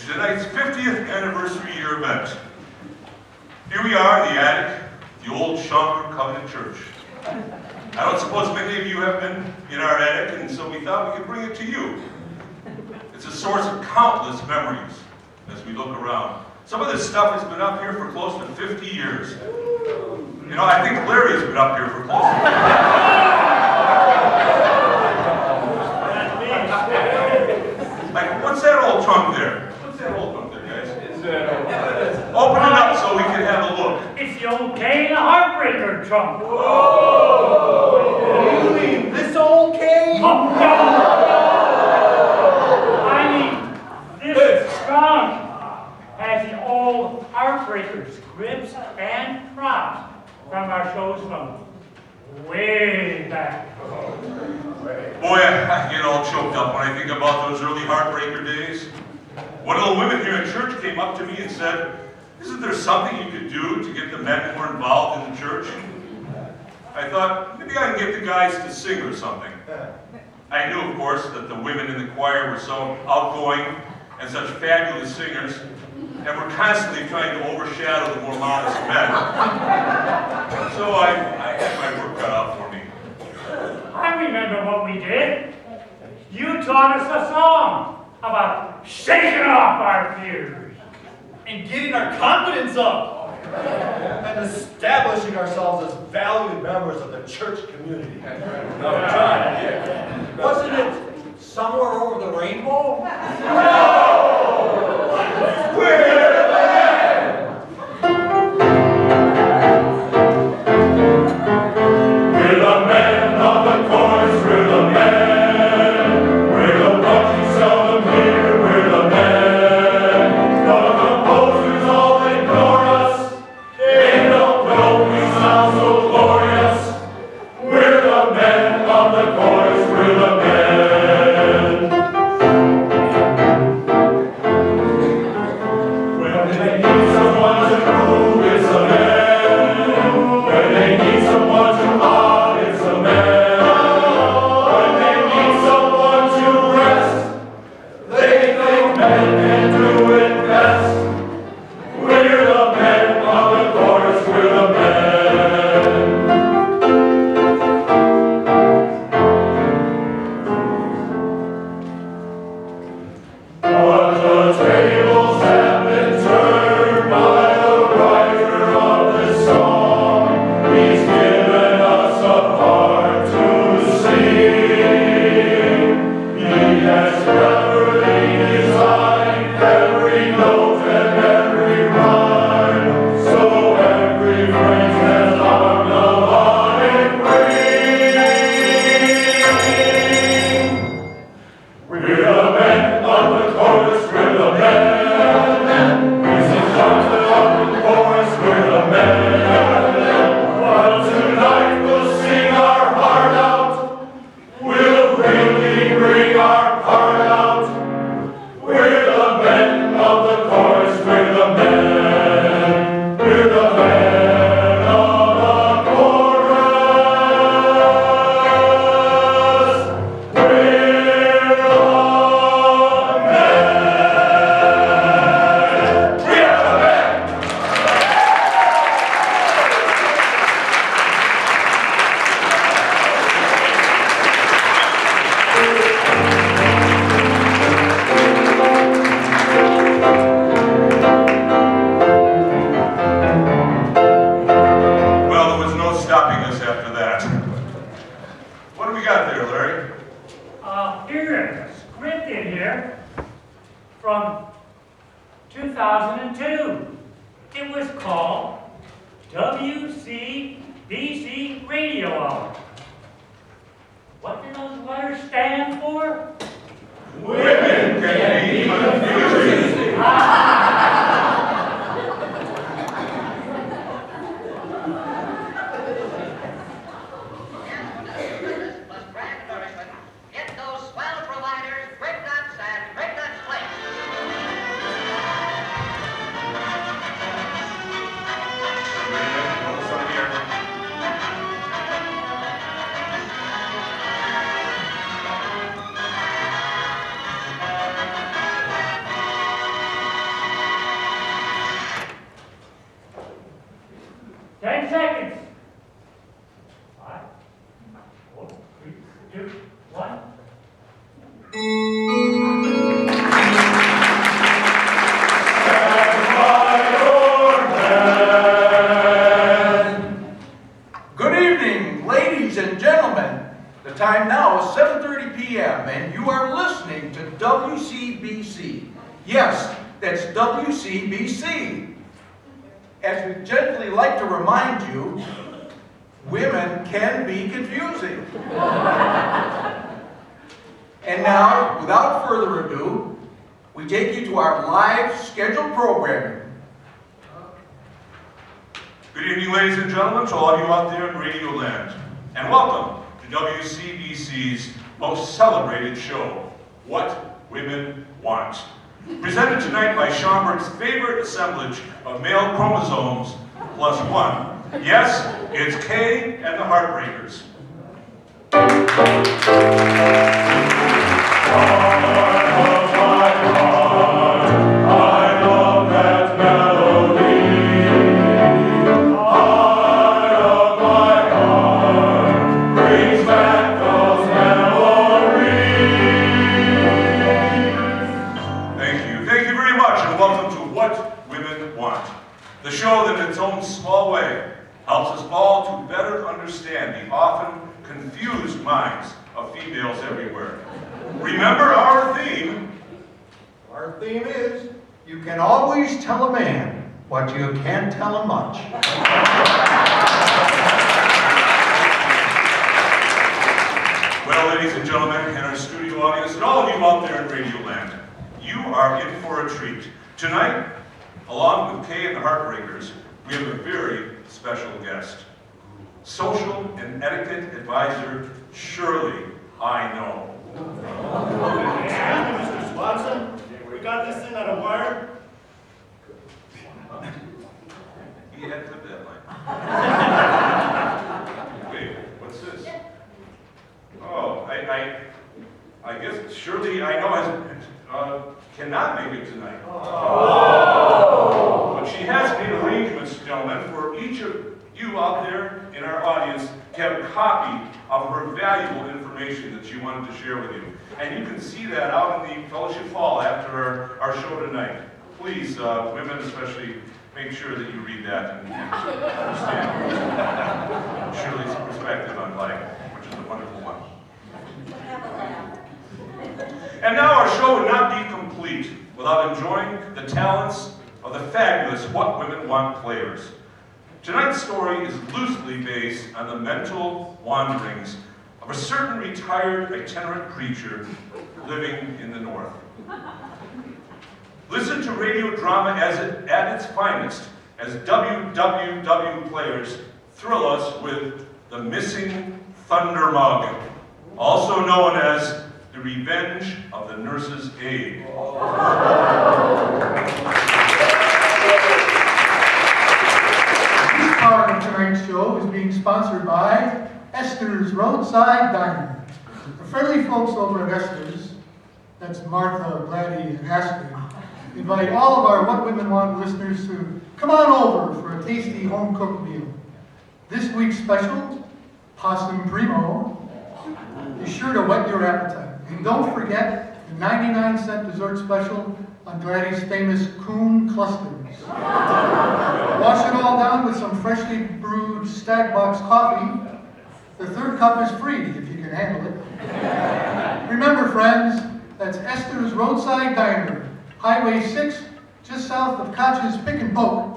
tonight's 50th anniversary year event. Here we are, the attic, the old Schaumburg Covenant Church. I don't suppose many of you have been in our attic, and so we thought we could bring it to you. It's a source of countless memories as we look around. Some of this stuff has been up here for close to 50 years. You know, I think Larry's been up here for close to 50 years. Like, what's that old trunk there? What's that old trunk there, guys? Open it up so we can have a look. It's the old K and the Heartbreaker trunk. Whoa! You mean this old K? Oh, no! I mean, this trunk has the old Heartbreakers scripts and props from our shows from way back. Boy, I get all choked up when I think about those early Heartbreaker days. One of the women here at church came up to me and said, "Isn't there something you could do to get the men more involved in the church?" I thought, maybe I can get the guys to sing or something. I knew, of course, that the women in the choir were so outgoing and such fabulous singers, and were constantly trying to overshadow the more modest men. So I had my work cut out for me. I remember what we did. You taught us a song about shaking off our fears. And getting our confidence up. And establishing ourselves as valued members of the church community. Wasn't it somewhere over the rainbow? No! We're the men! We're the men of the chorus, we're the men. We're the ones who seldom hear, we're the men. The composers all ignore us, they don't know we sound so glorious. We're the men of the chorus, we're the men. When they need someone to prove, it's the men. When they need someone to hug, it's the men. When they need someone to rest, they think men can do it best. We're the men of the chorus, we're the men. But the tables have been turned by the writer of this song. He's given us a part to sing. He has cleverly designed every note and every rhyme, so every phrase has harmonic ring. We're the men of the chorus, we're the men. We sing songs of the chorus, we're the men. But tonight we'll sing our heart out. We'll really bring our heart out. We're the men of the chorus, we're the men. We're the men of the chorus. We're the men. We are the men. Well, there was no stopping us after that. What do we got there, Larry? Here, a script in here from 2002. It was called WCBC Radio Hour. What do those letters stand for? Women can be confusing. Plus brand nourishment. Get those swell providers, Brick Nuts and Brick Nuts Flakes. time now is 7:30 p.m. and you are listening to WCBC. Yes, that's WCBC. As we gently like to remind you, women can be confusing. And now, without further ado, we take you to our live scheduled programming. Good evening, ladies and gentlemen, to all of you out there in Radio Land, and welcome to WCBC's most celebrated show, What Women Want. Presented tonight by Schaumburg's favorite assemblage of male chromosomes plus one. Yes, it's Kay and the Heartbreakers. The show that in its own small way helps us all to better understand the often confused minds of females everywhere. Remember our theme. Our theme is, you can always tell a man what you can't tell him much. Well, ladies and gentlemen, and our studio audience, and all of you out there in Radio Land, you are in for a treat. Tonight, along with Kay and the Heartbreakers, we have a very special guest. Social and etiquette advisor, Shirley I know. And Mr. Swanson, we got this thing on a wire. He had to live that line. Wait, what's this? Oh, I guess Shirley I know cannot make it tonight. But she has made arrangements, gentlemen, for each of you out there in our audience to have a copy of her valuable information that she wanted to share with you. And you can see that out in the fellowship hall after our show tonight. Please, women especially, make sure that you read that and understand Shirley's perspective on life, which is a wonderful one. And now our show would not be complete without enjoying the talents of the fabulous What Women Want players. Tonight's story is loosely based on the mental wanderings of a certain retired itinerant preacher living in the North. Listen to radio drama at its finest as WWW players thrill us with The Missing Thunder Mug, also known as The Revenge of the Nurse's Aide. This part of tonight's show is being sponsored by Esther's Roadside Diner. The friendly folks over at Esther's, that's Martha, Gladys, and Ashley, invite all of our What Women Want listeners to come on over for a tasty home-cooked meal. This week's special, Possum Primo, is sure to whet your appetite. And don't forget the 99-cent dessert special on Gladys' famous coon clusters. Wash it all down with some freshly brewed Stag Box coffee. The third cup is free if you can handle it. Remember, friends, that's Esther's Roadside Diner, Highway 6, just south of Koch's Pick and Poke.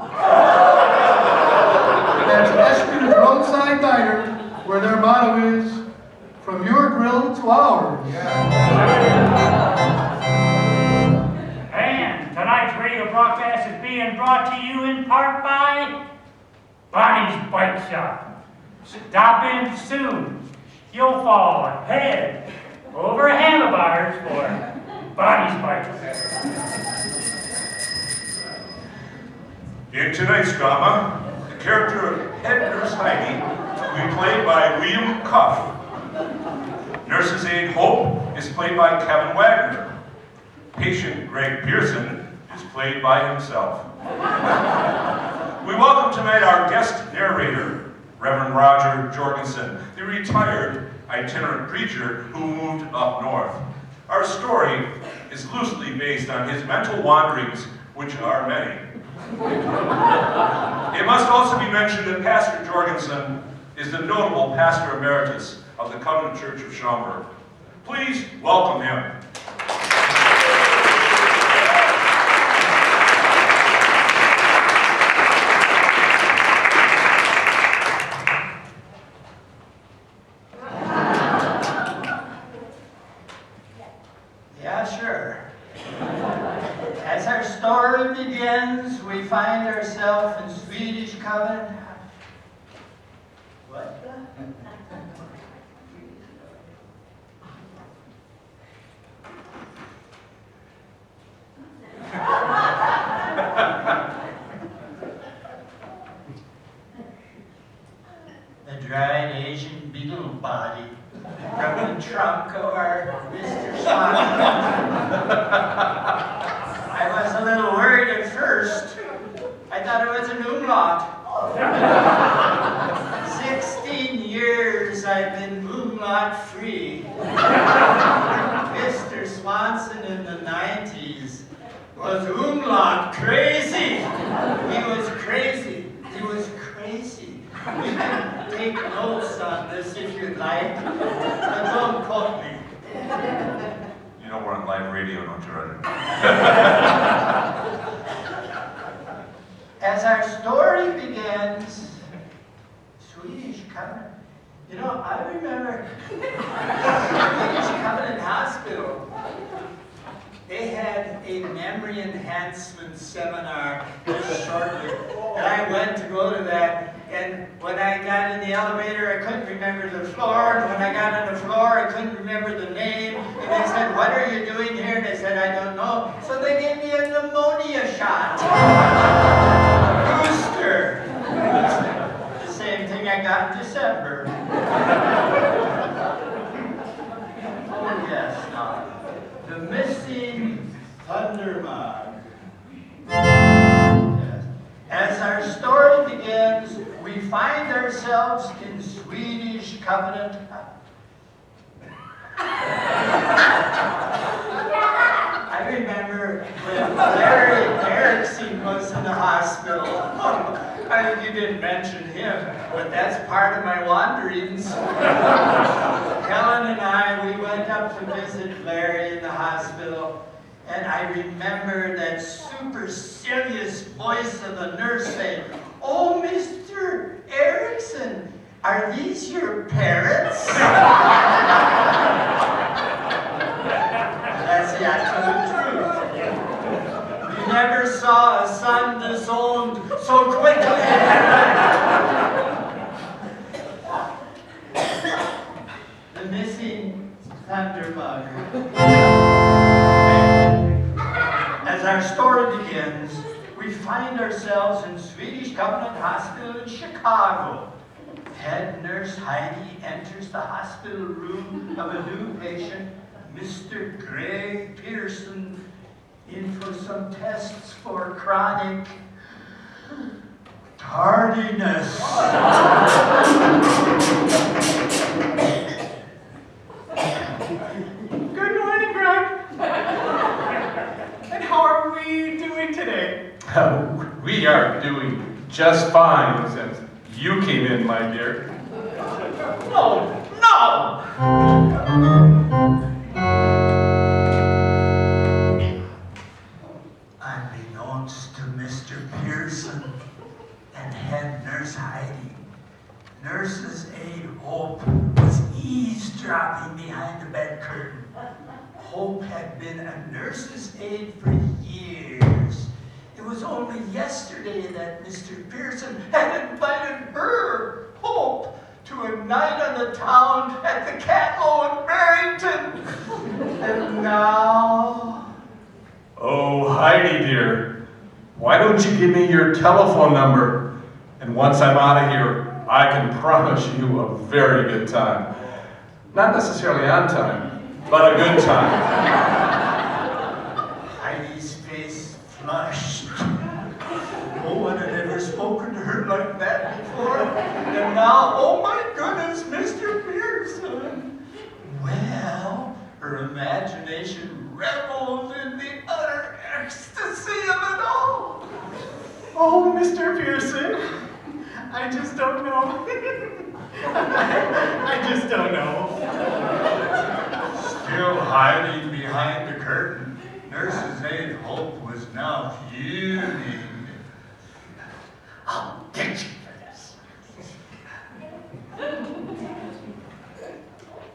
That's Esther's Roadside Diner, where their motto is, from your grill to ours. And tonight's radio broadcast is being brought to you in part by Bonnie's Bike Shop. Stop in soon. You'll fall head over handlebars for Bonnie's Bikes. In tonight's drama, the character of Head Nurse Heidi will be played by William Cuff. Nurse's aide Hope is played by Kevin Wagner. Patient Greg Pearson is played by himself. We welcome tonight our guest narrator, Reverend Roger Jorgensen, the retired itinerant preacher who moved up north. Our story is loosely based on his mental wanderings, which are many. It must also be mentioned that Pastor Jorgensen is the notable pastor emeritus of the Covenant Church of Schaumburg. Please welcome him. Yeah, sure. As our story begins, we find ourselves in Swedish Covenant. What the? A dried Asian beetle body from the trunk of our Mr. Swanson. I was a little worried at first. I thought it was an umlaut. 16 years I've been umlaut free. Mr. Swanson in the 90s was umlaut crazy. He was crazy. He was crazy. You can take notes on this if you'd like, but don't quote me. You know we're on live radio, don't you, Roger? As our story begins, Swedish Covenant. You know, I remember Swedish Covenant Hospital. They had a memory enhancement seminar just shortly, and I went to go to that. And when I got in the elevator, I couldn't remember the floor. And when I got on the floor, I couldn't remember the name. And they said, "What are you doing here?" And I said, "I don't know." So they gave me a pneumonia shot. Booster. The same thing I got in December. Oh, yes, now. The missing thunder mug. Yes. As our story begins, we find ourselves in Swedish Covenant. I remember when Larry Erickson was in the hospital. You didn't mention him, but that's part of my wanderings. Helen and I, we went up to visit Larry in the hospital, and I remember that supercilious voice of the nurse saying, "Oh, Mr. Erickson, are these your parents?" That's the absolute truth. You never saw a son disowned so quickly. The missing thunder mug. As our story begins, we find ourselves in Swedish Covenant Hospital in Chicago. Head nurse Heidi enters the hospital room of a new patient, Mr. Greg Pearson, in for some tests for chronic tardiness. Good morning, Greg. And how are we doing today? We are doing just fine since you came in, my dear. No! Unbeknownst to Mr. Pearson and head nurse Heidi, nurse's aide Hope was eavesdropping behind the bed curtain. Hope had been a nurse's aide for years. It was only yesterday that Mr. Pearson had invited her, Hope, to a night on the town at the Catlow in Barrington. And now... Oh, Heidi, dear, why don't you give me your telephone number? And once I'm out of here, I can promise you a very good time. Not necessarily on time, but a good time. Heidi's face flushed. No one had ever spoken to her like that before. And now, oh my goodness, Mr. Pearson. Well, her imagination reveled in the utter ecstasy of it all. Oh, Mr. Pearson, I just don't know. I just don't know. Still hiding behind the curtain, Nurse's Aide Hope was now fuming. I'll get you for this.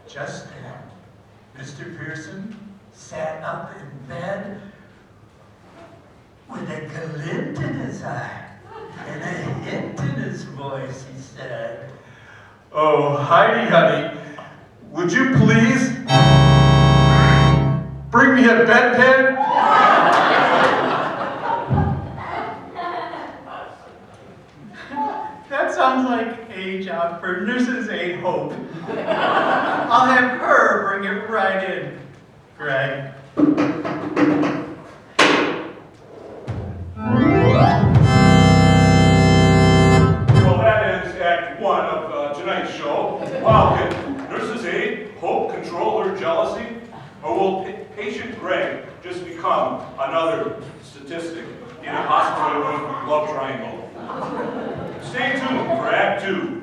Just then, Mr. Pearson sat up in bed with a glint in his eye and a hint in his voice. He said, Oh, Heidi, honey, would you please bring me a bedpan? That sounds like a job for Nurse's Aide Hope. I'll have her bring it right in, Greg. Well, that ends Act 1 of tonight's show. Wow, can Nurse's Aide Hope control her jealousy? Or will patient Greg just become another statistic in a hospital room love triangle? Stay tuned for Act 2.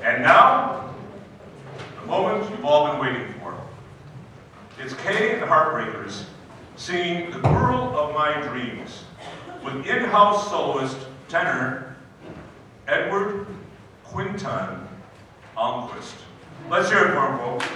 And now, the moment you've all been waiting for. It's Kay and the Heartbreakers singing The Girl of My Dreams with in-house soloist tenor Edward Quinton Almquist. Let's hear it for him, folks.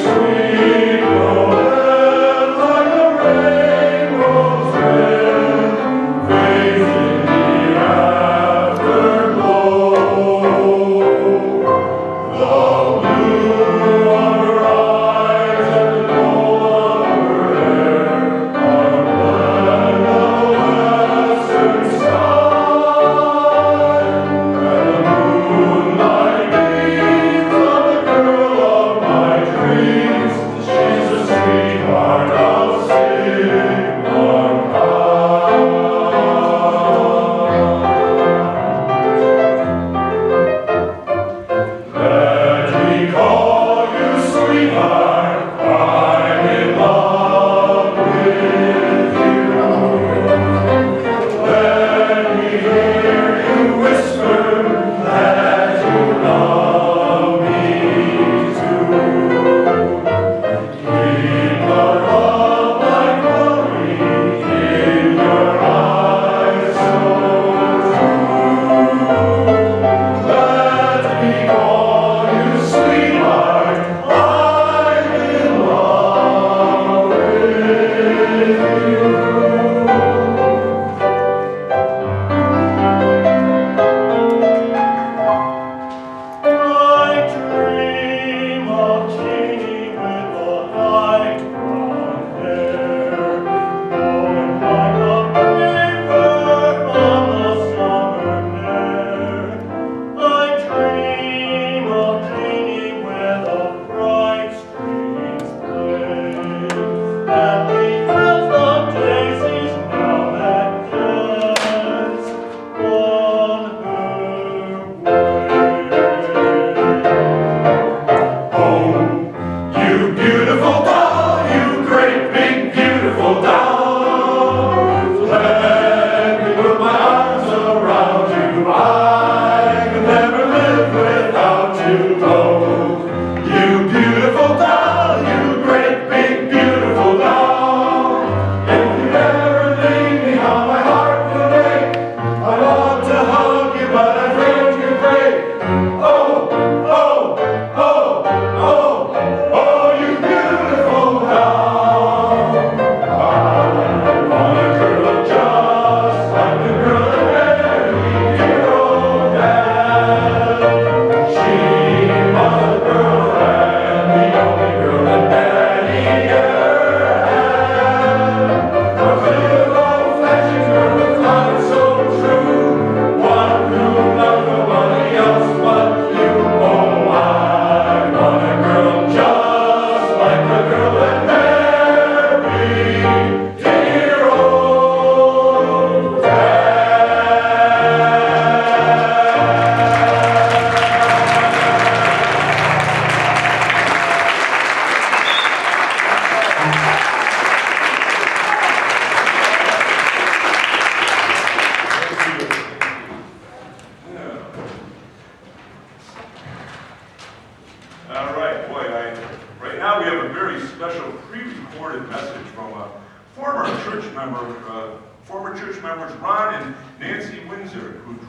Sweet, like a rainbow's red.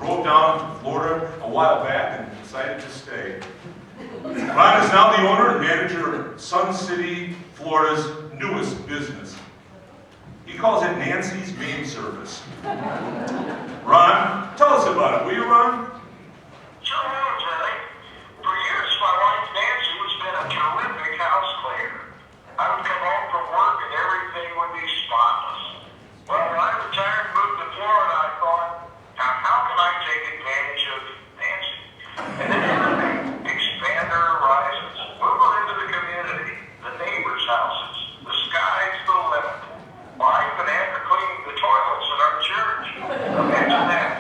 drove down to Florida a while back and decided to stay. Ron is now the owner and manager of Sun City, Florida's newest business. He calls it Nancy's Main Service. Ron, tell us about it, will you, Ron? Sure will, Jerry. For years, my wife Nancy has been a terrific house cleaner. I would come home from work and everything would be spotless. Well, when I retired and moved to Florida, I thought, now how can I take advantage of Nancy? And then everything, expand her horizons, move her into the community, the neighbors' houses, the sky's the limit. Well, I even had to clean the toilets in our church. Imagine that.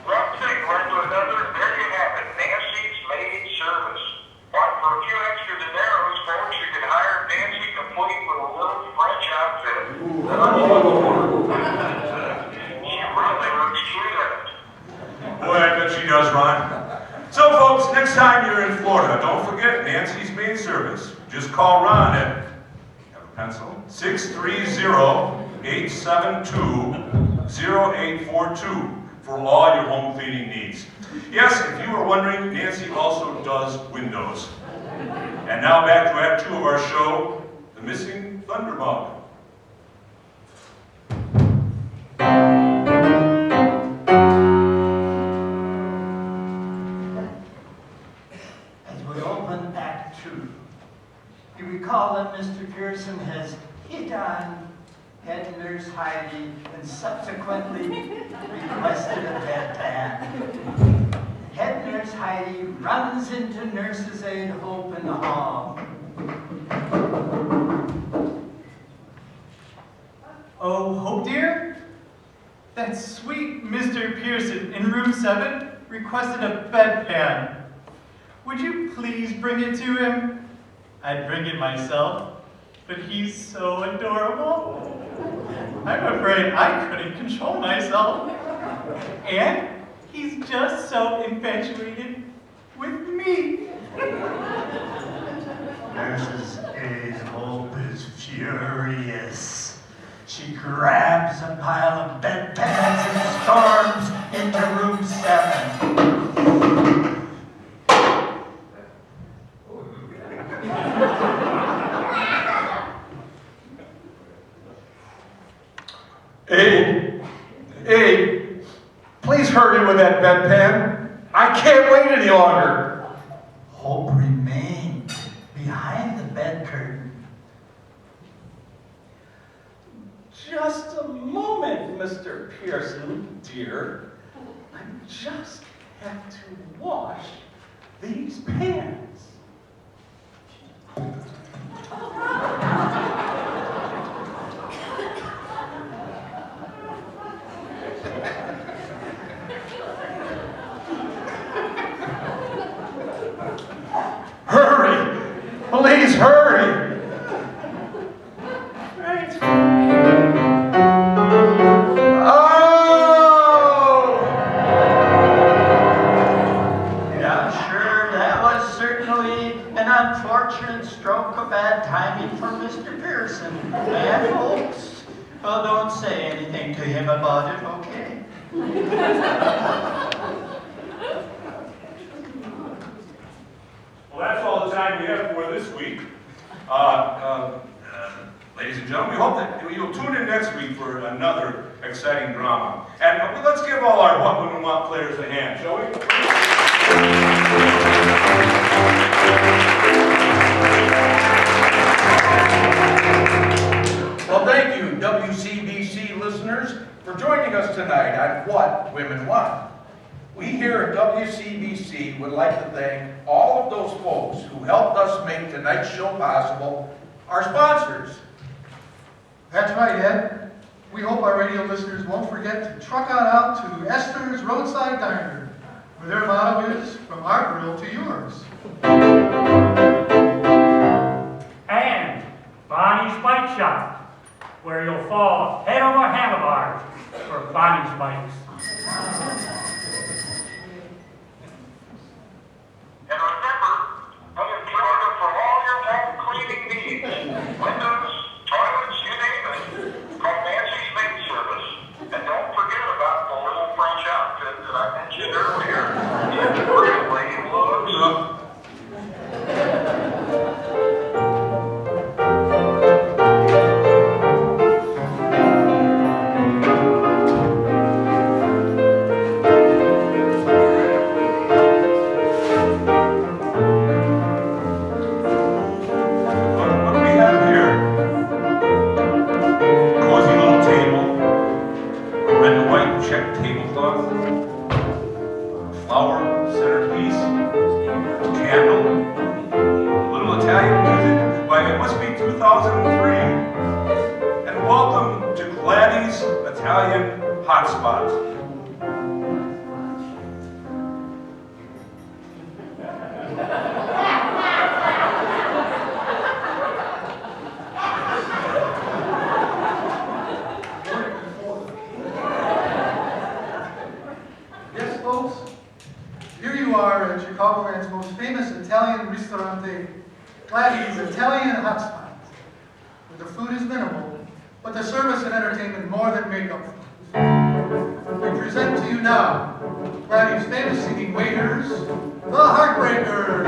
One thing led to another, and there you have it, Nancy's Maid Service. Why, for a few extra dineros, folks, you can hire Nancy complete with a little French outfit. She really looks cute at it. Boy, I bet she does, Ron. So, folks, next time you're in Florida, don't forget Nancy's Main Service. Just call Ron at, have a pencil, 630-872-0842 for all your home cleaning needs. Yes, if you were wondering, Nancy also does windows. And now back to Act 2 of our show, The Missing Thunderbug. As we open Act 2, you recall that Mr. Pearson has hit on head nurse Heidi and subsequently requested a bedpan. Head nurse Heidi runs into nurse's aide Hope in the hall. Oh, Hope dear? That sweet Mr. Pearson in room 7 requested a bedpan. Would you please bring it to him? I'd bring it myself, but he's so adorable. I'm afraid I couldn't control myself. And he's just so infatuated with me. Nurse's aide Hope is furious. She grabs a pile of bedpans and storms into room 7. Abe, please hurry with that bedpan. I can't wait any longer. Hope remained behind the bed curtain. Just a moment, Mr. Pearson, dear. I just have to wash these pans. Hurry! Please hurry! Right. Oh! Yeah, I'm sure that was certainly an unfortunate stroke of bad timing for Mr. Pearson. And folks, well, don't say anything to him about it, okay? Well, that's all the time we have for this week. Ladies and gentlemen, we hope that you'll tune in next week for another exciting drama. And let's give all our What Women Want players a hand, shall we? Well, thank you, WCBC listeners, for joining us tonight on What Women Want. We here at WCBC would like to thank all of those folks who helped us make tonight's show possible, our sponsors. That's right, Ed. We hope our radio listeners won't forget to truck on out to Esther's Roadside Diner, where their motto is, from our grill to yours. And Bonnie's Bike Shop, where you'll fall head over handlebars for Bonnie's bikes. And remember, I'm in Florida for all your home cleaning needs. Windows, toilets, you name it. Call Nancy's Maid Service. And don't forget about the little French outfit that I mentioned Italian hotspot. Yes, folks, here you are at Chicagoland's most famous Italian ristorante, Gladys Italian Hotspot, where the food is minimal, but the service and entertainment more than make up for it. We present to you now Gladys' famous singing waiters, the Heartbreakers.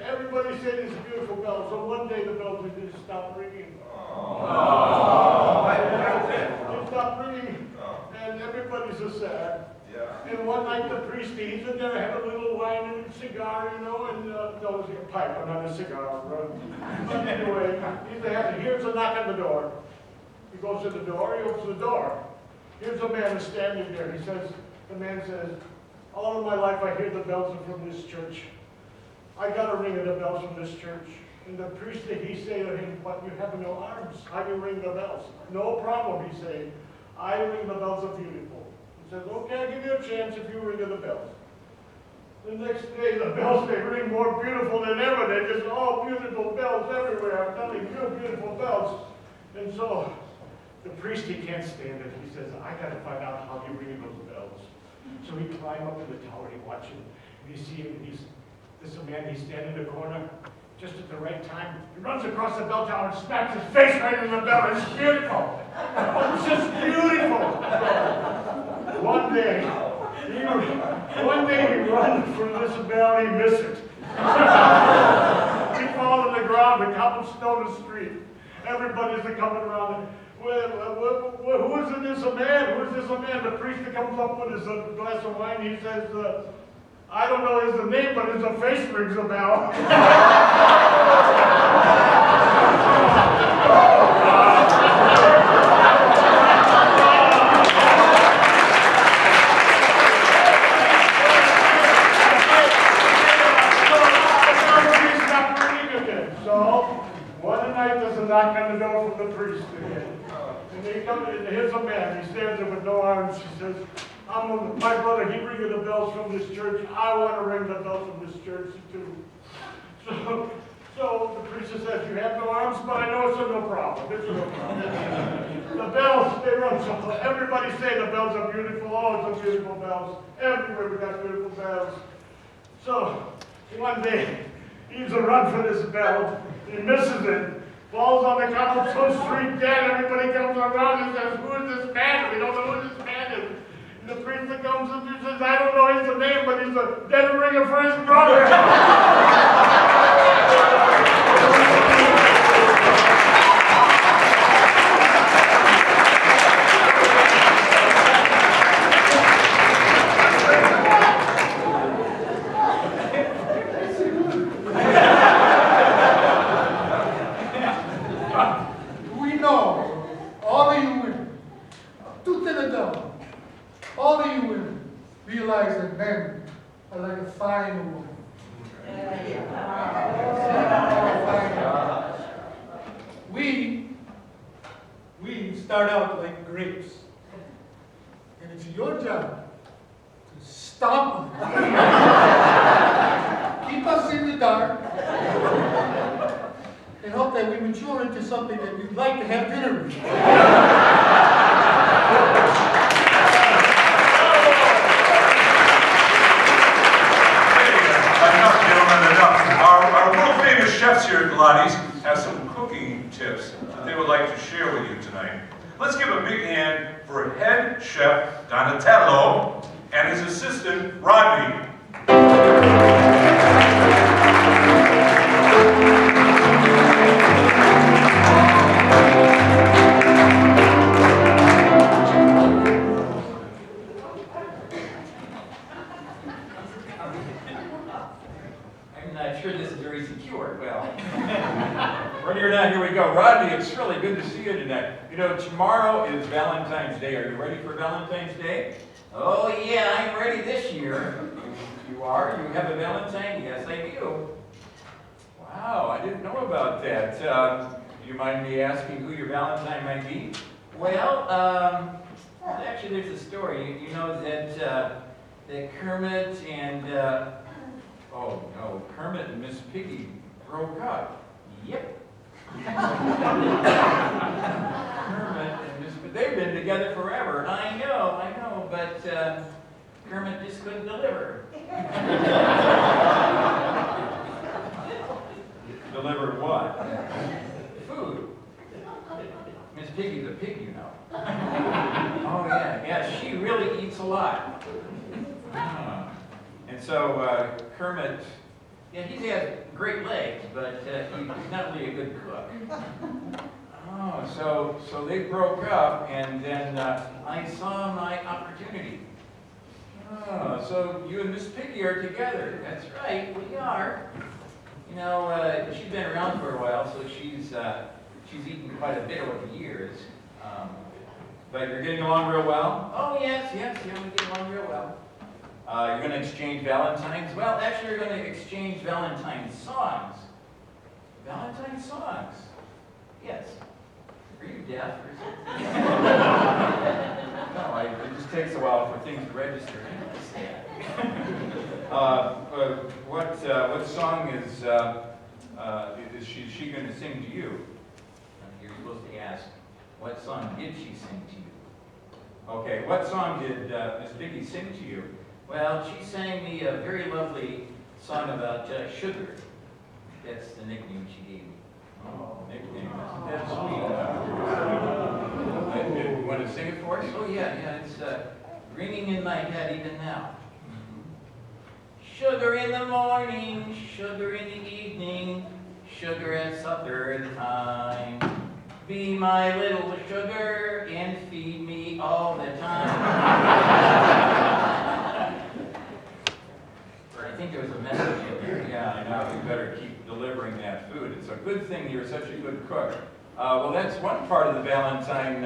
Everybody said it's a beautiful bell, so one day the bells would just stop ringing. They stopped ringing, and everybody's so sad. And one night the priest, he's in there, had a little wine and a cigar, you know, and no, it was a pipe, not a cigar. But anyway, he hears a knock on the door. He goes to the door, he opens the door. Here's a man standing there. The man says, all of my life I hear the bells are from this church. I got to ring the bells from this church. And the priest, he say to him, but you have no arms. How do you ring the bells? No problem, he say. I ring the bells of beautiful. He says, okay, I'll give you a chance if you ring the bells. The next day, the bells, they ring more beautiful than ever. They're just all beautiful bells everywhere. I'm telling you, beautiful bells. And so, the priest, he can't stand it. He says, I got to find out how you ring those bells. So he climbed up to the tower, he watched him. And you see him, this man, he's standing in the corner. Just at the right time, he runs across the bell tower and smacks his face right in the bell. It's beautiful. It's just beautiful. One day he runs for this bell, he misses it. He falls on the ground, the cobblestone street. Everybody's coming around. Who is this a man? Who is this a man? The priest comes up with his glass of wine. He says, I don't know his name, but his face rings a bell. So, one night there's a knock on the door from the priest again. And they come in, here's a man, he stands there with no arms. He says, my brother, he ringing the bells from this church. I want to ring the bells from this church too. So the priest says, you have no arms, but I know it's no problem. It's no problem. The bells, they run so everybody say the bells are beautiful. Oh, it's a beautiful bells. Everywhere we got beautiful bells. So one day, he's a run for this bell. He misses it. Falls on the cobblestone street dead. Everybody comes around and says, who is this man? We don't know who this man is. And the priest comes up and says, I don't know his name, but he's a dead ringer for his brother. All of you women realize that men are like a fine woman. We start out like grapes. And it's your job to stomp them. Keep us in the dark. And hope that we mature into something that you'd like to have dinner with. Our world-famous chefs here at Pilates have some cooking tips that they would like to share with you tonight. Let's give a big hand for head chef Donatello and his assistant Rodney. Ready or not, here we go. Rodney, it's really good to see you tonight. You know, tomorrow is Valentine's Day. Are you ready for Valentine's Day? Oh, yeah, I'm ready this year. You are? You have a Valentine? Yes, I do. Wow, I didn't know about that. Do you mind me asking who your Valentine might be? Well, actually, there's a story. You know that Kermit and, oh, no, Kermit and Miss Piggy broke up. Yep. Kermit and Miss Piggy, they've been together forever. I know, but Kermit just couldn't deliver. Deliver what? Food. Miss Piggy's a pig, you know. Oh, yeah, she really eats a lot. And so, Kermit, yeah, he has great legs, but he's not really a good cook. Oh, so they broke up, and then I saw my opportunity. Oh, so you and Miss Piggy are together. That's right, we are. You know, she's been around for a while, so she's eaten quite a bit over the years. But you're getting along real well? Oh, yes, yeah, we get along real well. You're going to exchange Valentines? Well, actually, you're going to exchange Valentine songs. Valentine songs? Yes. Are you deaf or something? No, it just takes a while for things to register. What song is she going to sing to you? You're supposed to ask, what song did she sing to you? Okay, what song did Miss Vicky sing to you? Well, she sang me a very lovely song about sugar. That's the nickname she gave me. Oh, nickname. That's sweet. You want to sing it for us? Oh, yeah, it's ringing in my head even now. Sugar in the morning, sugar in the evening, sugar at supper time. Be my little sugar and feed me all the time. I think there was a message in there. Yeah, I know. You better keep delivering that food. It's a good thing you're such a good cook. Well, that's one part of the Valentine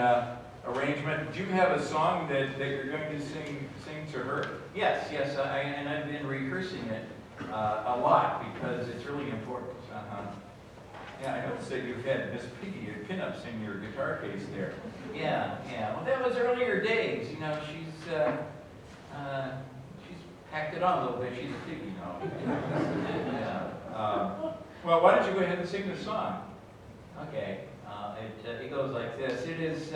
arrangement. Do you have a song that you're going to sing to her? Yes, and I've been rehearsing it a lot because it's really important. Yeah, I noticed that you've had Miss Piggy at pinups in your guitar case there. Yeah. Well, that was earlier days. You know, she's packed it on a little bit. She's a piggy now. Yeah. Well, why don't you go ahead and sing the song? Okay. It goes like this. It is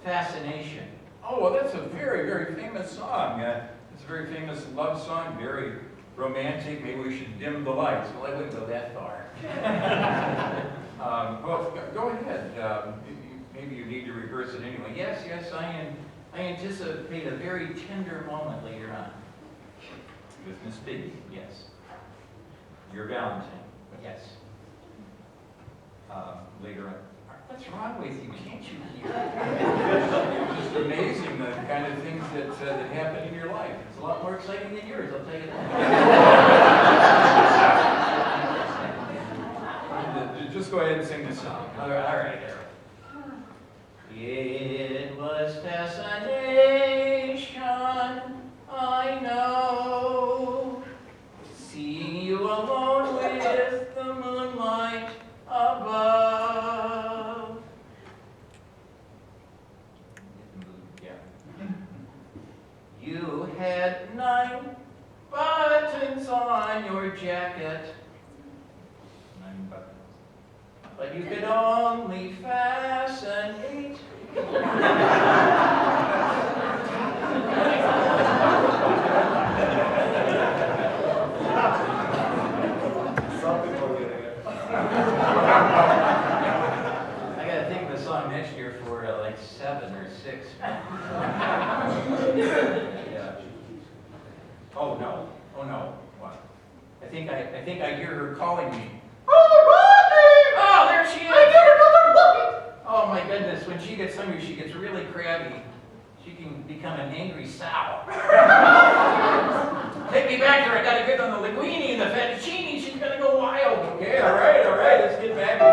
Fascination. Oh, well, that's a very, very famous song. It's a very famous love song, very romantic. Maybe we should dim the lights. Well, I wouldn't go that far. Well, go ahead. Maybe you need to rehearse it anyway. Yes, I anticipate a very tender moment later on. With Miss Piggy, yes. Your Valentine, yes. Later on. What's wrong with you? Can't you hear? It's just amazing the kind of things that happen in your life. It's a lot more exciting than yours, I'll tell you that. Just go ahead and sing this song. All right. It was fascination, I know, seeing you alone with the moonlight above. Yeah. You had 9 buttons on your jacket. 9 buttons. But you could only fasten 8. I gotta think of a song next year for like 7 or 6. Yeah. Oh no. What? I think I hear her calling me. Oh, there she is! Oh my goodness, when she gets hungry, she gets really crabby. She can become an angry sow. Take me back to her. I gotta get on the linguine and the fettuccine. She's gonna go wild. Okay, all right. Let's get back to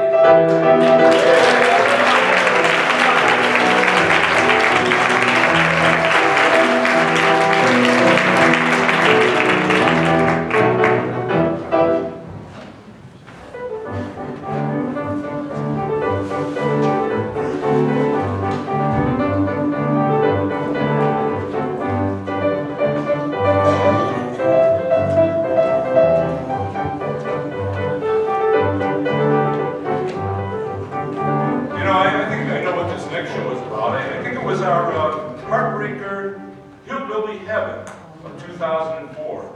Heartbreaker Hillbilly Heaven of 2004.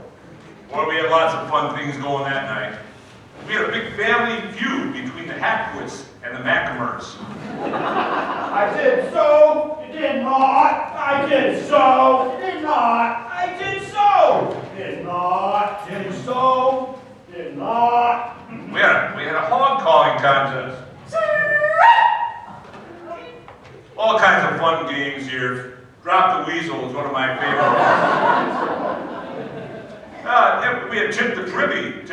Boy, we had lots of fun things going that night. We had a big family feud between the Hapwits and the Macamers. I did so, you did not. I did so, you did not. I did so, did not. Did so, did not. We had a hog calling contest. All kinds of fun games here. Drop the Weasel was one of my favorites. We had Tip the Tribby.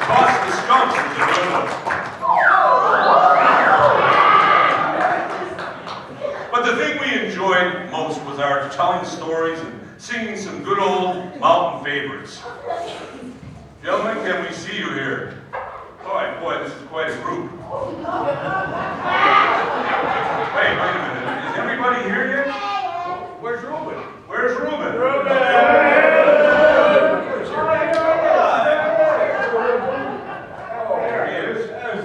Toss the Skunks was a good one. and singing some good old mountain favorites. Gentlemen, can we see you here? Boy, this is quite a group. Wait a minute. Is everybody here yet? Where's Reuben? Where's Reuben? There's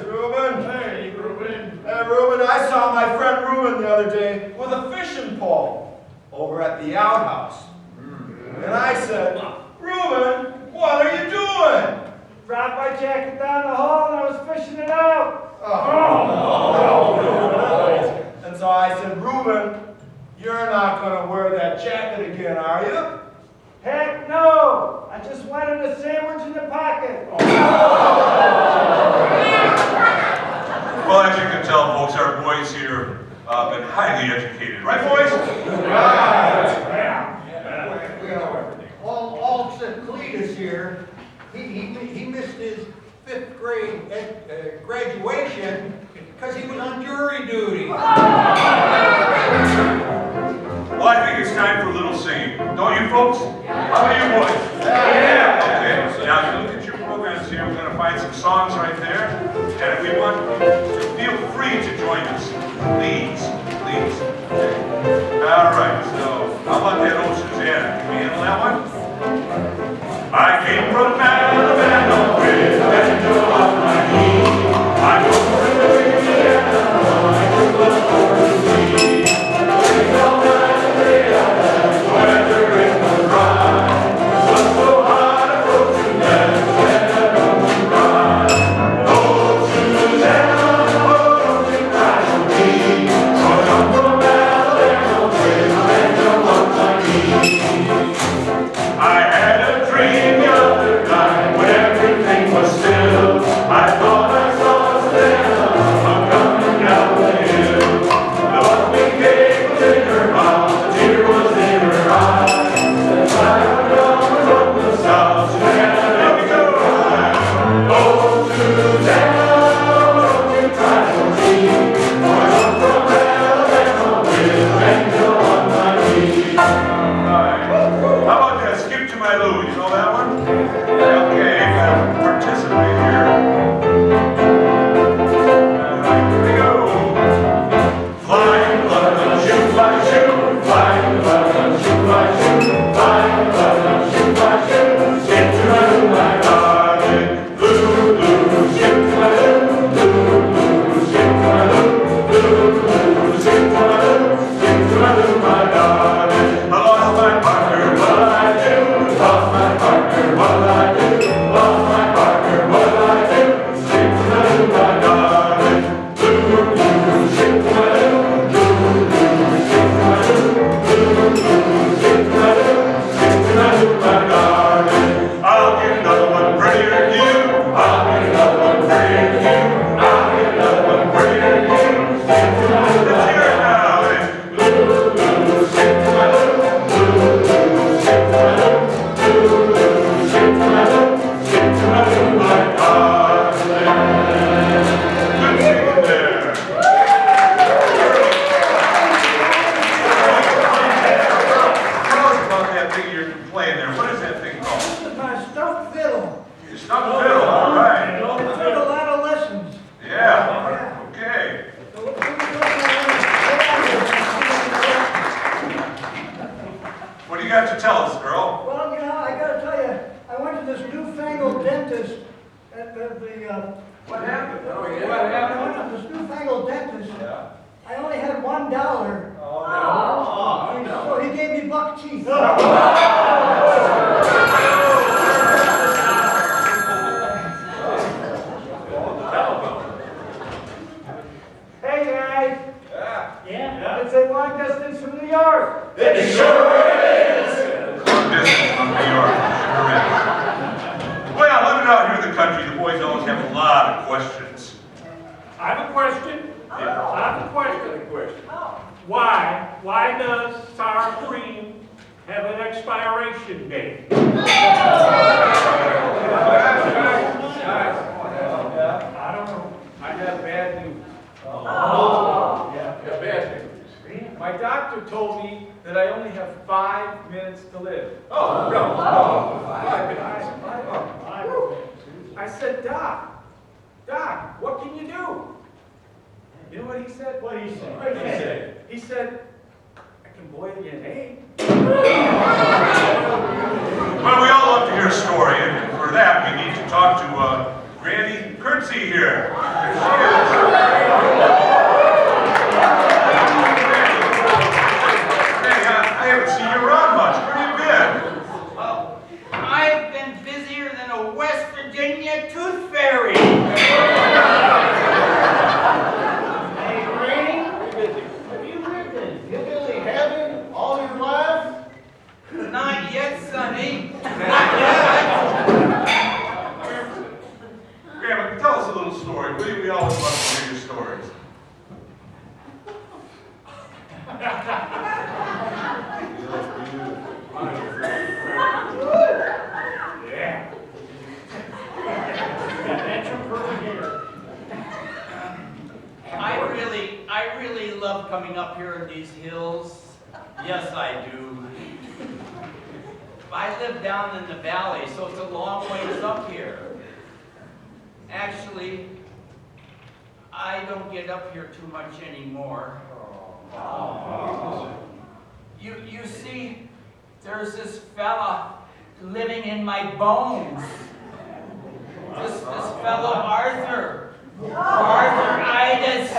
Reuben. Hey, Reuben. Hey, Reuben, I saw my friend Reuben the other day with a fishing pole over at the outhouse. And I said, Reuben, what are you doing? Dropped my jacket down the hall and I was fishing it out. And so I said, Reuben, you're not going to wear that jacket again, are you? Heck no! I just wanted a sandwich in the pocket. Well, as you can tell, folks, our boys here have been highly educated. Right, boys? All except Cletus here. He missed his 5th grade graduation because he was on jury duty. Well, I think it's time for a little singing. Don't you, folks? How about you, boys? Yeah. Okay. Now, if you look at your programs here, we're going to find some songs right there. And if we want you to feel free to join us, please. Okay. All right. So, how about that old Susanna? Can you handle that one? I came from Alabama with an angel on my knee. I go from Louisiana, I took the Lord to me. All night and day I left, weather in the ride. Was so hot approaching that would ride. Oh, Susanna, oh, don't you cry for me. For I'm from Alabama with an angel on my knee. I had a dream the other night when everything was still. I thought I saw Susanna coming down the hill. The welcoming gate was in her mouth, the tear was in her eye. As I went down from the south, Susanna, let me go. Oh, Susanna, don't you cry for me. For I'm from Alabama with an angel on my knee. How about that? Skip to my Lou. You know that one? Okay, participate here. All right, here we go. Flying London, shoot by shoot. Flying London, shoot by shoot. Flying London, shoot by shoot. Skip to my Lou, my darling. Lou, Lou, skip to my Lou. Lou, Lou, skip to my Lou. Lou, Lou, skip to my Lou. Skip to my Lou, my darling. I lost my partner, what'll I do? Lost my partner, what'll I do? Lost my partner, what'll I do? Skip to my Lou, my darling. Lou, Lou, skip to my Lou. Lou, Lou, skip to my Lou. Lou, Lou, skip to my Lou. Skip to my Lou, my darling. I'll get another one prettier than you. I'll get another one prettier than you. I'll get another one prettier than you. Skip to my Lou, my darling. Lou, Lou, skip to my Lou. Lou, Lou, skip to my Lou. Lou, Lou, skip to my Lou. Skip to my Lou, my darling. Good singing there. Tell us about that thing you're playing there. What is that thing called? This is my stuffed fiddle. Your stuffed fiddle. All right. It's been a lot of lessons. Yeah. Okay. What do you got to tell us, girl? Well, you know, I gotta tell you, I went to this newfangled dentist at the What happened? I went to this newfangled dentist. I only had $1. So he gave me buck teeth. Hey guys, Yeah? it's a long distance from New York. It sure is. Long distance from New York. Sure is. Well, living out here in the country, the boys always have a lot of questions. I have a question. I have a question. Why does sour cream have an expiration date? I don't know. I have bad news. Yeah, bad news. My doctor told me that I only have 5 minutes to live. Oh, no, no. 5 minutes. I said, Doc, what can you do? You know what he said? What did he say? He said, I can boil you an egg. Well, we all love to hear a story, and for that, we need to talk to Granny Curtsy here. Here she is. Granny, I haven't seen you around much. Where have you been? Well, I've been busier than a West Virginia tooth fairy. Hey, Granny, have you lived in hillbilly heaven all your life? Not yet, Sonny. Not yet. Grandma, tell us a little story. We always love to hear your stories. Yeah. I really love coming up here in these hills. Yes, I do. I live down in the valley, so it's a long ways up here. Actually, I don't get up here too much anymore. You see, there's this fella living in my bones. This fellow Arthur. Arthur-itis.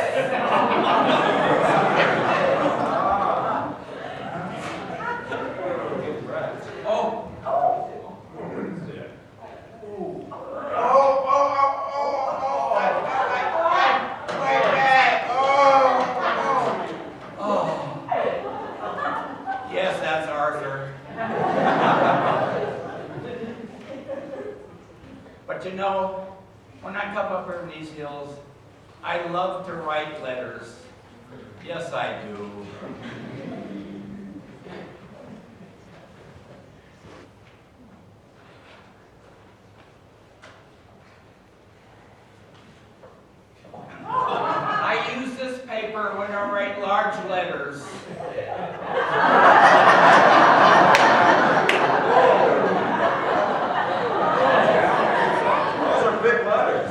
Yes, that's Arthur. But you know, when I come up here in these hills, I love to write letters. Yes, I do. I use this paper when I write large letters. Those are big letters.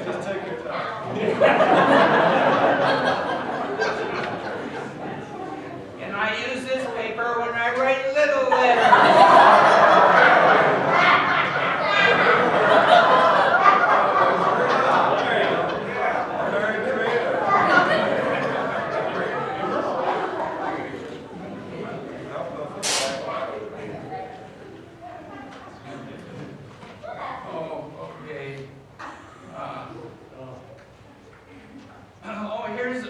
Just take your time. And I use this paper when I write little letters.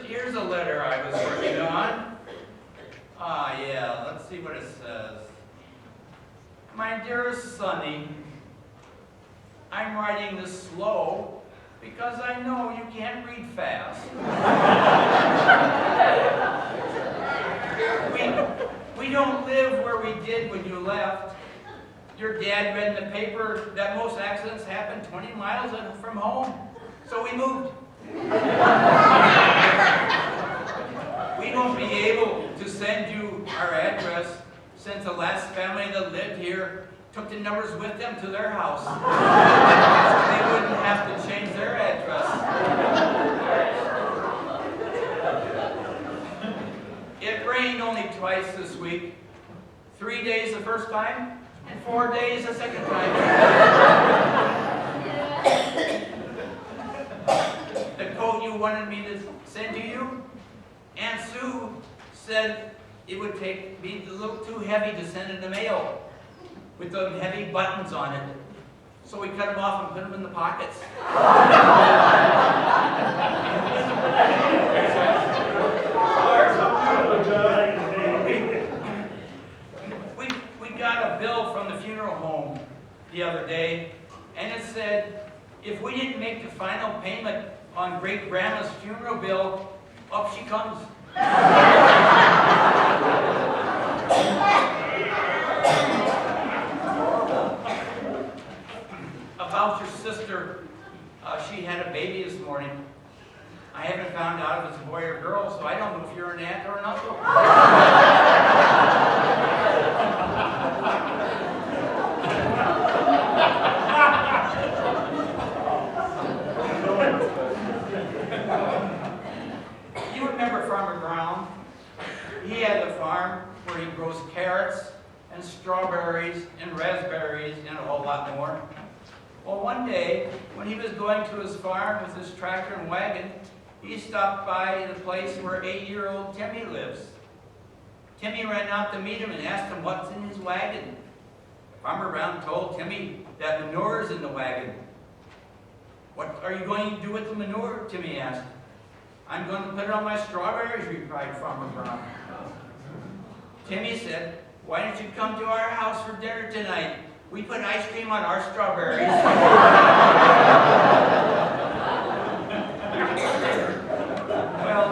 Here's a letter I was working on. Yeah, let's see what it says. My dearest Sonny, I'm writing this slow because I know you can't read fast. We don't live where we did when you left. Your dad read in the paper that most accidents happen 20 miles from home. So we moved. We won't be able to send you our address since the last family that lived here took the numbers with them to their house. So they wouldn't have to change their address. It rained only twice this week. 3 days the first time, and 4 days the second time. The coat you wanted me to send to you, Aunt Sue said it would be a little too heavy to send in the mail with the heavy buttons on it. So we cut them off and put them in the pockets. We got a bill from the funeral home the other day, and it said if we didn't make the final payment on great grandma's funeral bill, up she comes. About your sister, she had a baby this morning. I haven't found out if it's a boy or girl, so I don't know if you're an aunt or an uncle. You remember Farmer Brown? He had a farm where he grows carrots and strawberries and raspberries and a whole lot more. Well, one day, when he was going to his farm with his tractor and wagon, he stopped by the place where 8-year-old Timmy lives. Timmy ran out to meet him and asked him what's in his wagon. Farmer Brown told Timmy that manure's in the wagon. "What are you going to do with the manure?" Timmy asked. "I'm going to put it on my strawberries," replied Farmer Brown. Timmy said, "Why don't you come to our house for dinner tonight? We put ice cream on our strawberries." Well,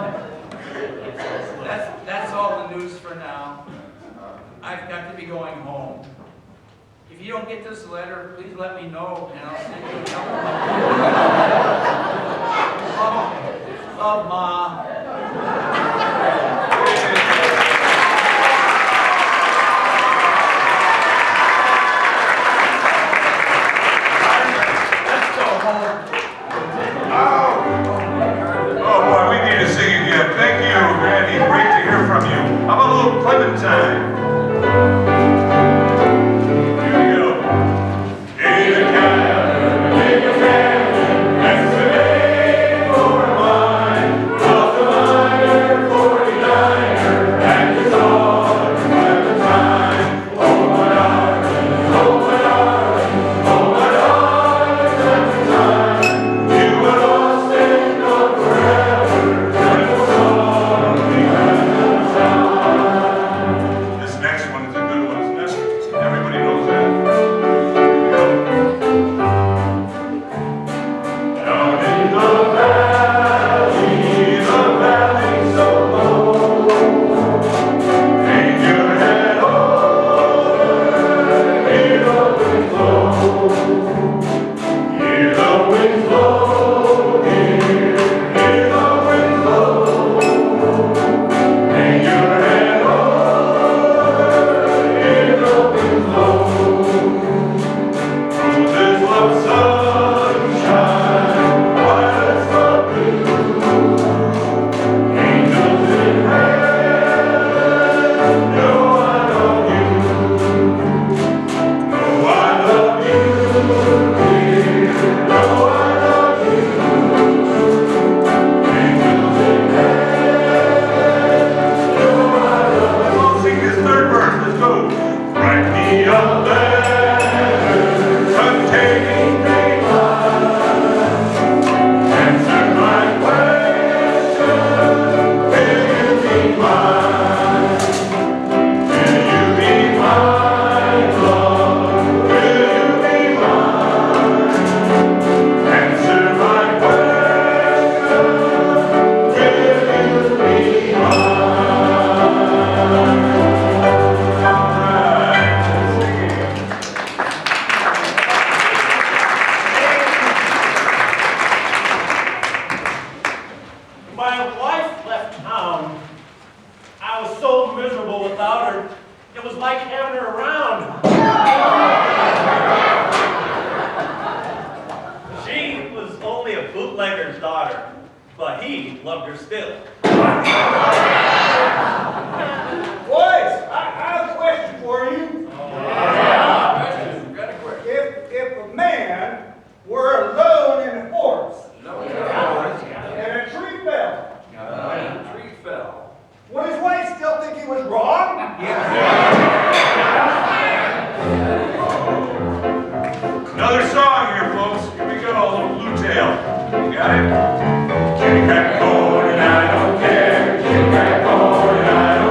that's all the news for now. I've got to be going home. If you don't get this letter, please let me know, and I'll send you a number. Love, Ma. Oh boy, we need to sing again. Thank you, Randy. Great to hear from you. How about a little Clementine? Another song here, folks. Here we go, a little blue tail. You got it? Kitty crack corn and I don't care. Kitty crack corn and I don't care.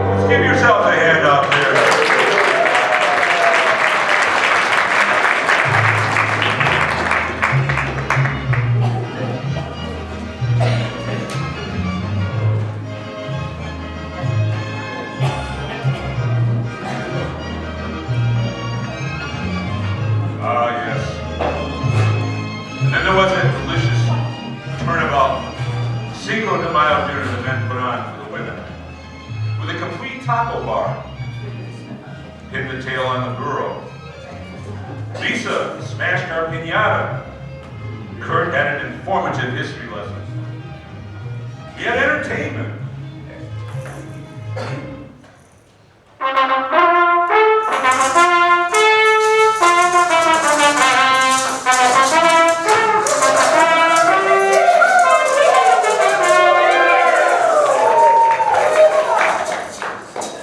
Let's give yourselves a hand out there. Ah, yes. And then there was that delicious turnabout Cinco de Mayo dinner the men put on for the women, with a complete taco bar. Hit the tail on the burro. Lisa smashed our piñata. Kurt had an informative history lesson. We had entertainment.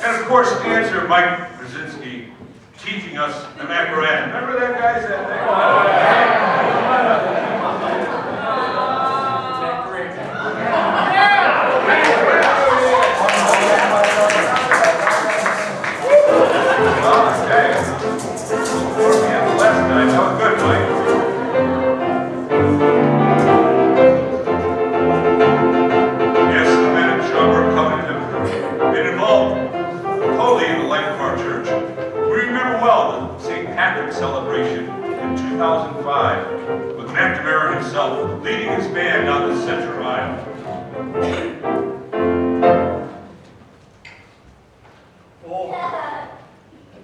And of course, dancer Mike Brzezinski teaching us the Macarena. Remember that, guys? Yes, the men at Schaumburg Covenant, it involved totally in the life of our church. We remember well the St. Patrick's celebration in 2005 with McNamara himself leading his band down the center aisle. Oh,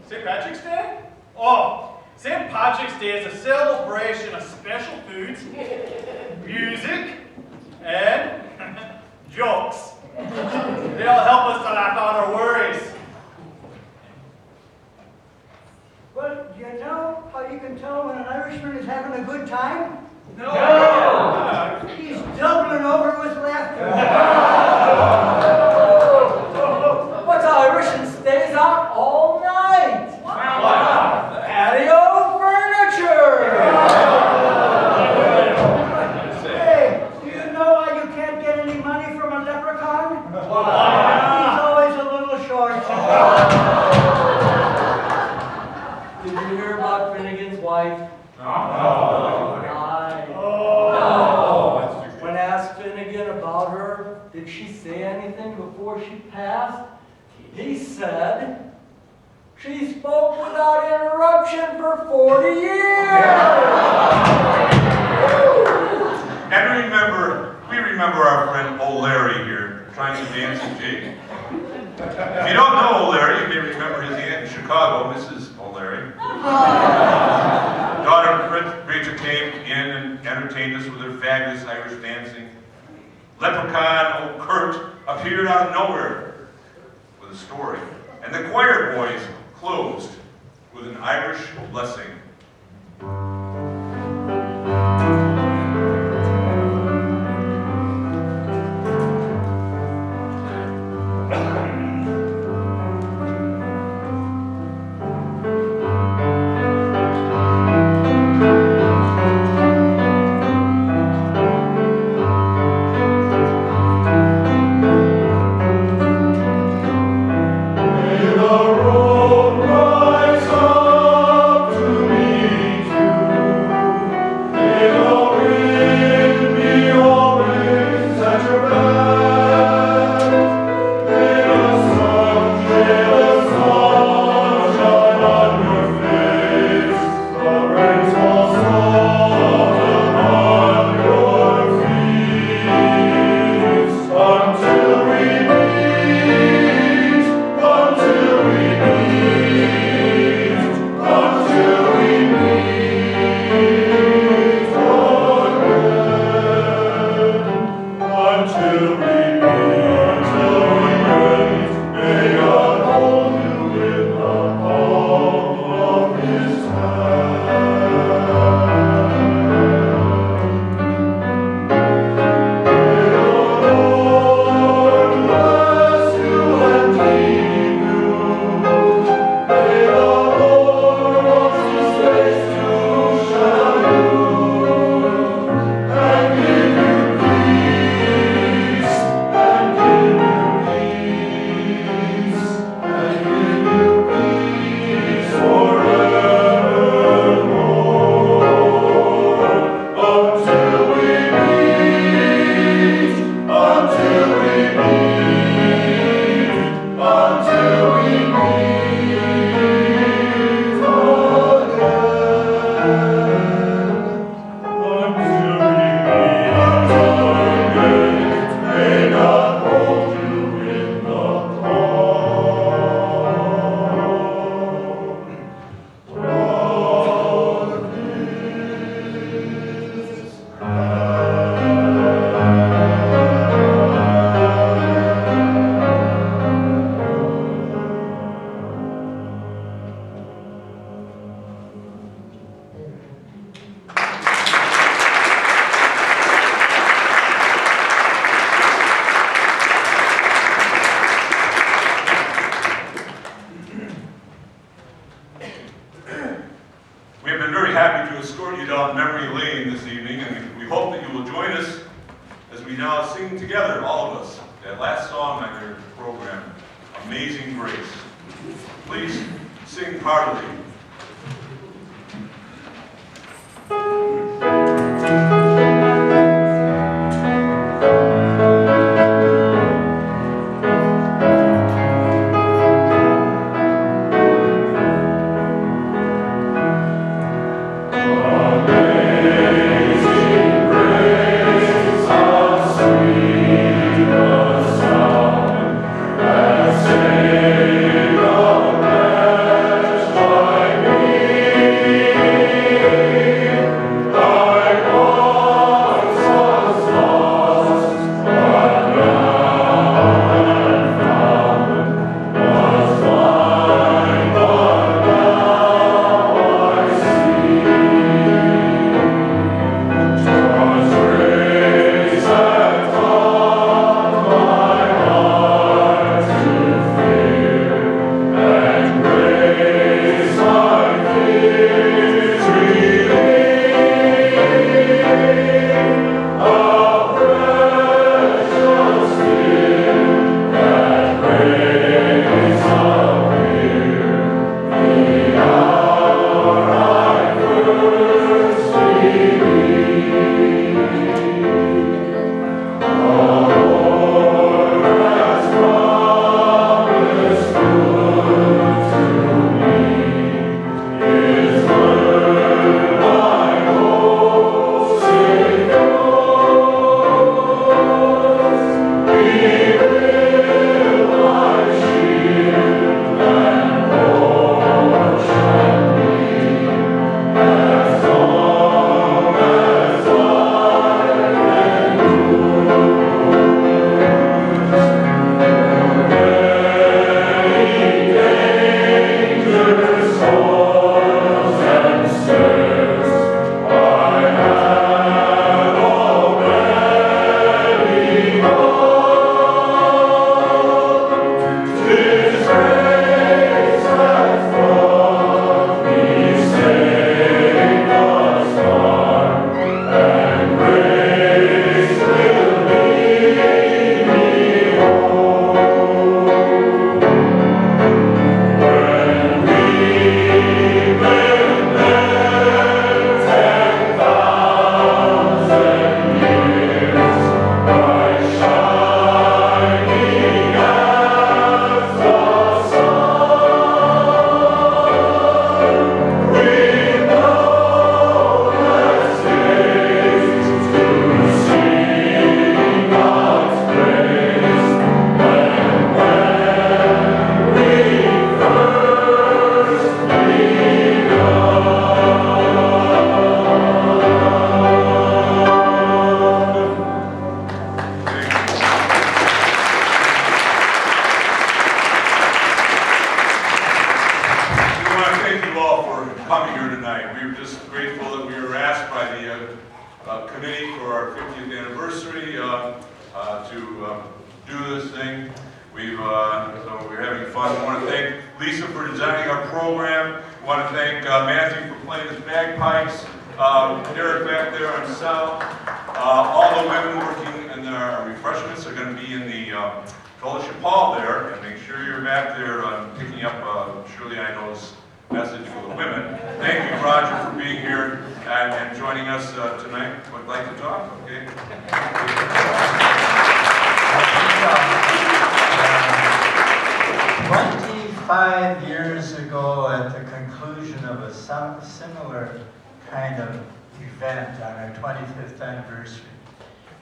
St. Patrick's Day? Oh, St. Patrick's Day is a celebration of special foods, music, and jokes. They'll help us to laugh out our worries. Well, do you know how you can tell when an Irishman is having a good time? No! He's doubling over with laughter. What's Irish and stays out all night? Wow. Patio furniture! Hey, do you know why you can't get any money from a leprechaun? He's always a little short. Did you hear about Finnegan's wife? No. No. When asked Finnegan about her, did she say anything before she passed? He said, she spoke without interruption for 40 years. And we remember our friend O'Leary here trying to dance a jig. If you don't know O'Leary, you may remember his aunt in Chicago, Mrs. O'Leary. Daughter Rachel came in and entertained us with her fabulous Irish dancing. Leprechaun old Kurt appeared out of nowhere with a story. And the choir boys closed with an Irish blessing. May the this evening, and we hope that you will join us as we now sing together, all of us, that last song on your program, Amazing Grace. Please sing heartily. Committee for our 50th anniversary to do this thing. So we're having fun. I want to thank Lisa for designing our program. I want to thank Matthew for playing his bagpipes. Derek back there on sound. All the women working in our refreshments are going to be in the fellowship hall there, and make sure you're back there picking up Shirley Ino's message for the women. Thank you, Roger, for being here and joining us tonight. Would like to talk? Okay. 25 years ago, at the conclusion of a similar kind of event on our 25th anniversary,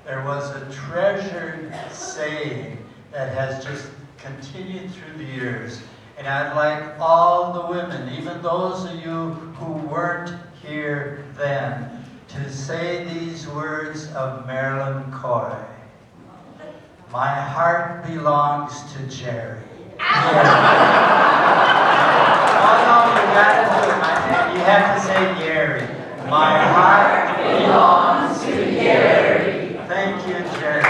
there was a treasured saying that has just continued through the years. And I'd like all the women, even those of you who weren't here then, to say these words of Marilyn Coy. My heart belongs to Jerry. Oh no, you gotta do it. You have to say Gary. My heart belongs to Gary. Thank you, Jerry.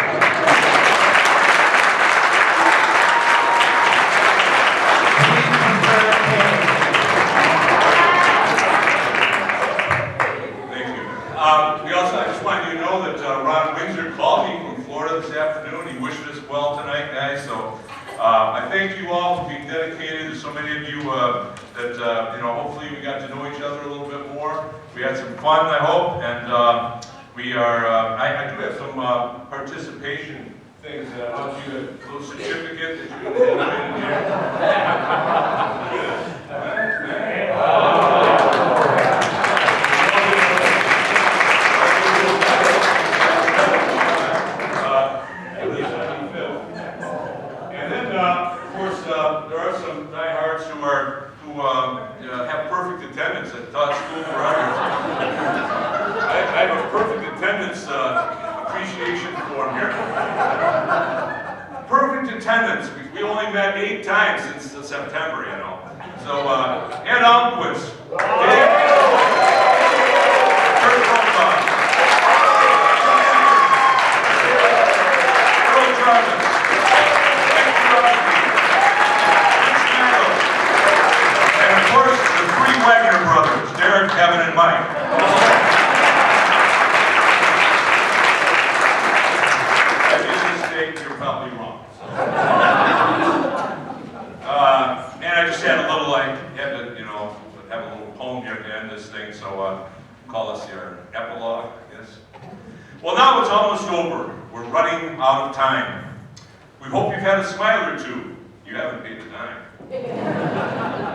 We also thank you all for being dedicated. There's so many of you that, hopefully we got to know each other a little bit more. We had some fun, I hope, and we are, I do have some participation things that I want you to, a little certificate that you're going to have in here. And then, of course, there are some diehards who have perfect attendance at taught school forever. I have a perfect attendance appreciation form here. Perfect attendance. We only met 8 times since September, you know. So, Ed Almquist. Kevin and Mike. If you mistake, you're probably wrong. And I just had a little, have a little poem here to end this thing, so call this your epilogue, I guess. Well, now it's almost over. We're running out of time. We hope you've had a smile or two. You haven't paid the dime.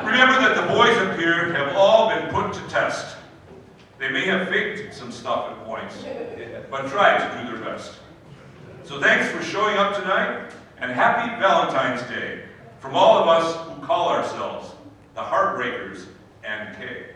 Remember that the boys up here have all been put to test. They may have faked some stuff at points, but tried to do their best. So thanks for showing up tonight, and happy Valentine's Day from all of us who call ourselves the Heartbreakers and K.